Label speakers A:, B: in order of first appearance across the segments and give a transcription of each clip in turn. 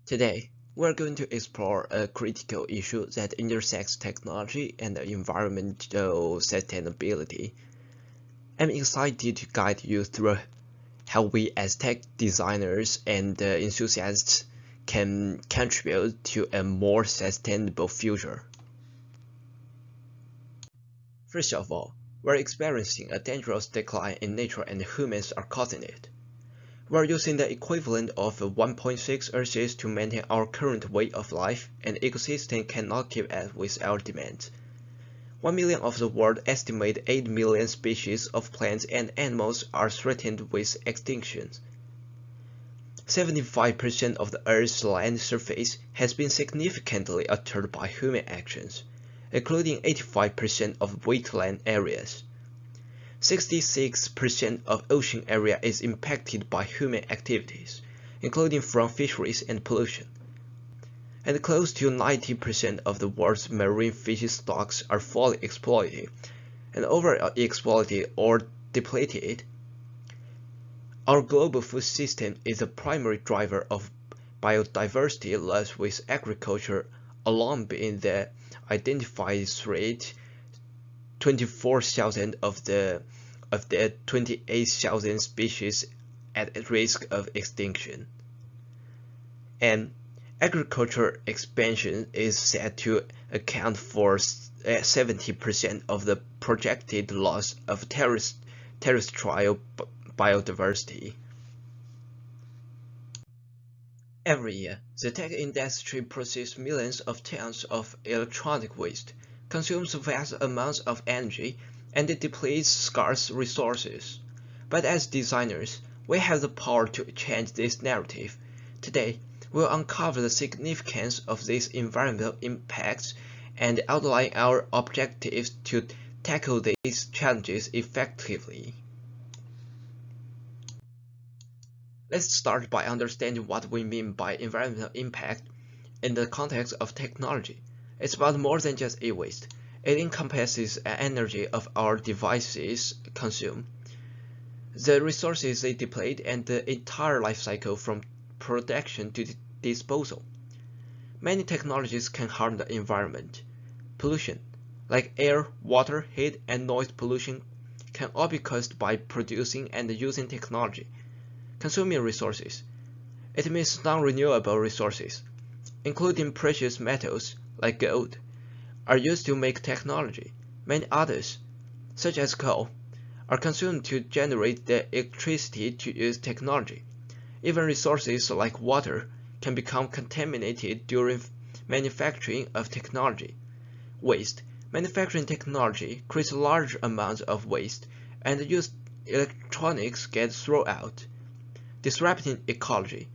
A: Today, we're going to explore a critical issue that intersects technology and environmental sustainability. I'm excited to guide you through how we as tech designers and enthusiasts can contribute to a more sustainable future. First of all, we're experiencing a dangerous decline in nature and humans are causing it. We're using the equivalent of 1.6 Earths to maintain our current way of life, and ecosystem cannot keep up with our demands. 1 million of the world's estimated 8 million species of plants and animals are threatened with extinction. 75% of the Earth's land surface has been significantly altered by human actions, including 85% of wetland areas. 66% of ocean area is impacted by human activities, including from fisheries and pollution. And close to 90% of the world's marine fish stocks are fully exploited and overexploited or depleted. Our global food system is a primary driver of biodiversity loss, with agriculture alone being the identified threat. 24,000 of the 28,000 species at risk of extinction. And agriculture expansion is set to account for 70% of the projected loss of terrestrial biodiversity. Every year, the tech industry processes millions of tons of electronic waste, consumes vast amounts of energy, and depletes scarce resources. But as designers, we have the power to change this narrative. Today, we'll uncover the significance of these environmental impacts and outline our objectives to tackle these challenges effectively. Let's start by understanding what we mean by environmental impact in the context of technology. It's about more than just e-waste. It encompasses the energy of our devices consume, the resources they deplete, and the entire life cycle from production to disposal. Many technologies can harm the environment. Pollution, like air, water, heat, and noise pollution, can all be caused by producing and using technology. Consuming resources. It means non-renewable resources, including precious metals like gold, are used to make technology. Many others, such as coal, are consumed to generate the electricity to use technology. Even resources like water can become contaminated during manufacturing of technology. Waste. Manufacturing technology creates large amounts of waste, and used electronics get thrown out, disrupting ecology.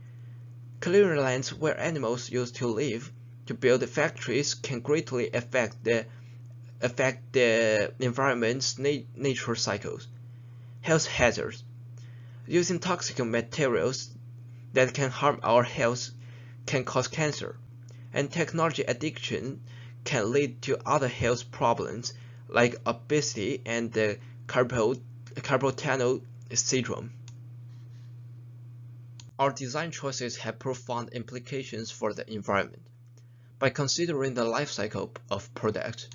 A: Clearing lands where animals used to live to build factories can greatly affect the environment's natural cycles. Health hazards. Using toxic materials that can harm our health can cause cancer, and technology addiction can lead to other health problems like obesity and carpal tunnel syndrome. Our design choices have profound implications for the environment. By considering the life cycle of products,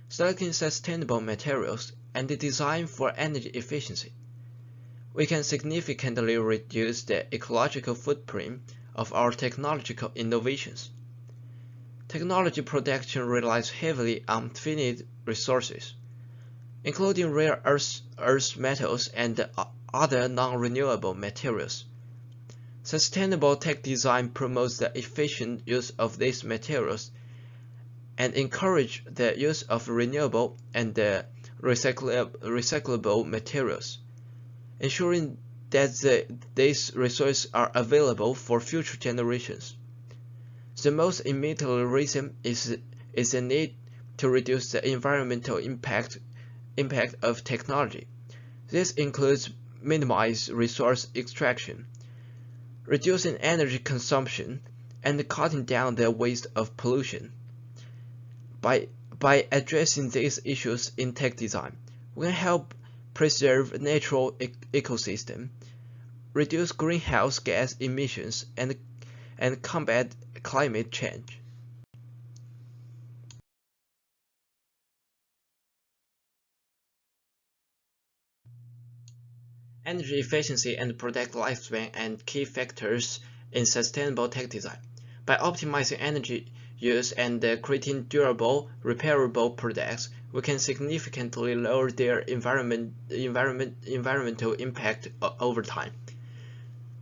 A: selecting sustainable materials, and the design for energy efficiency, we can significantly reduce the ecological footprint of our technological innovations. Technology production relies heavily on finite resources, including rare earth metals and other non-renewable materials. Sustainable tech design promotes the efficient use of these materials and encourages the use of renewable and recyclable materials, ensuring that these resources are available for future generations. The most immediate reason is the need to reduce the environmental impact of technology. This includes minimizing resource extraction, reducing energy consumption, and cutting down the waste of pollution. By addressing these issues in tech design, we can help preserve natural ecosystem, reduce greenhouse gas emissions, and combat climate change. Energy efficiency and product lifespan and key factors in sustainable tech design. By optimizing energy use and creating durable, repairable products, we can significantly lower their environmental impact over time.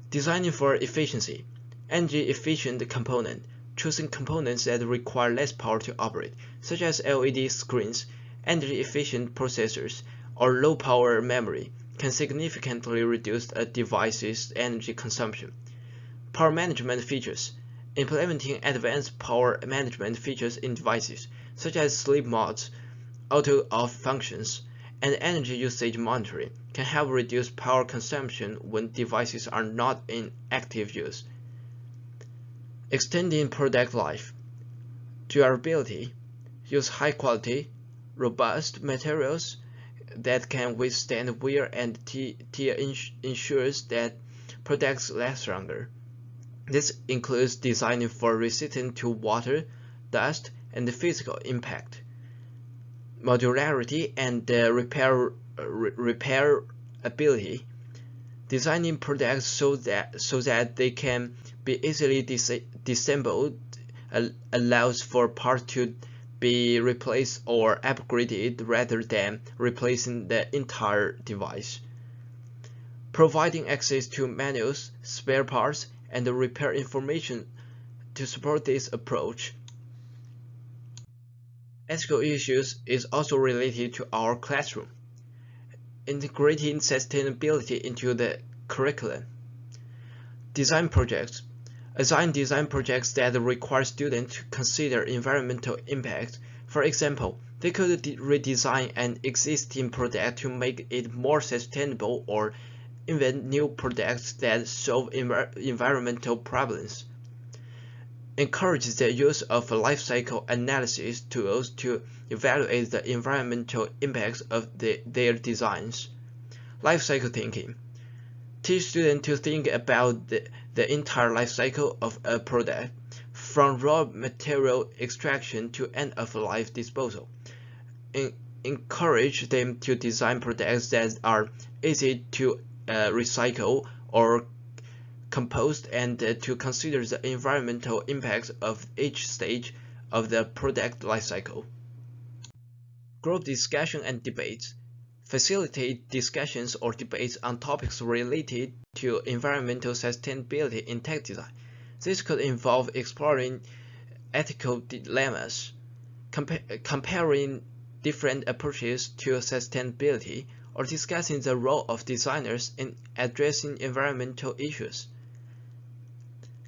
A: Designing for efficiency. Energy efficient component. Choosing components that require less power to operate, such as LED screens, energy efficient processors, or low power memory, can significantly reduce a device's energy consumption. Power management features. Implementing advanced power management features in devices, such as sleep modes, auto-off functions, and energy usage monitoring, can help reduce power consumption when devices are not in active use. Extending product life. Durability. Use high-quality, robust materials that can withstand wear and tear ensures that products last longer. This includes designing for resistance to water, dust, and physical impact. Modularity and repairability. Designing products so that they can be easily disassembled allows for parts to be replaced or upgraded rather than replacing the entire device. Providing access to manuals, spare parts, and repair information to support this approach. Ethical issues is also related to our classroom. Integrating sustainability into the curriculum. Design projects. Assign design projects that require students to consider environmental impact. For example, they could redesign an existing product to make it more sustainable or invent new products that solve environmental problems. Encourage the use of life cycle analysis tools to evaluate the environmental impacts of their designs. Life cycle thinking. Teach students to think about the entire life cycle of a product, from raw material extraction to end-of-life disposal. Encourage them to design products that are easy to recycle or compost and to consider the environmental impacts of each stage of the product lifecycle. Group discussion and debates. Facilitate discussions or debates on topics related to environmental sustainability in tech design. This could involve exploring ethical dilemmas, comparing different approaches to sustainability, or discussing the role of designers in addressing environmental issues.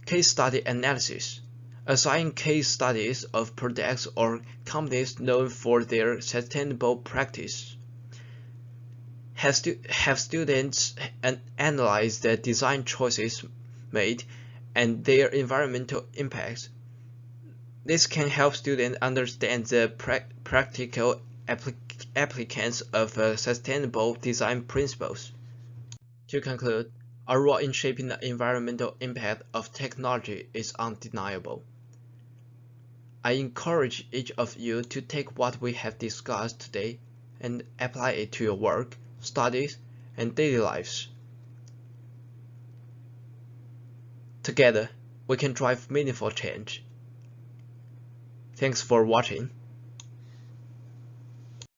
A: Case study analysis. Assign case studies of products or companies known for their sustainable practice. Have students analyze the design choices made and their environmental impacts. This can help students understand the practical applications of sustainable design principles. To conclude, our role in shaping the environmental impact of technology is undeniable. I encourage each of you to take what we have discussed today and apply it to your work, studies, and daily lives. Together, we can drive meaningful change. Thanks for watching.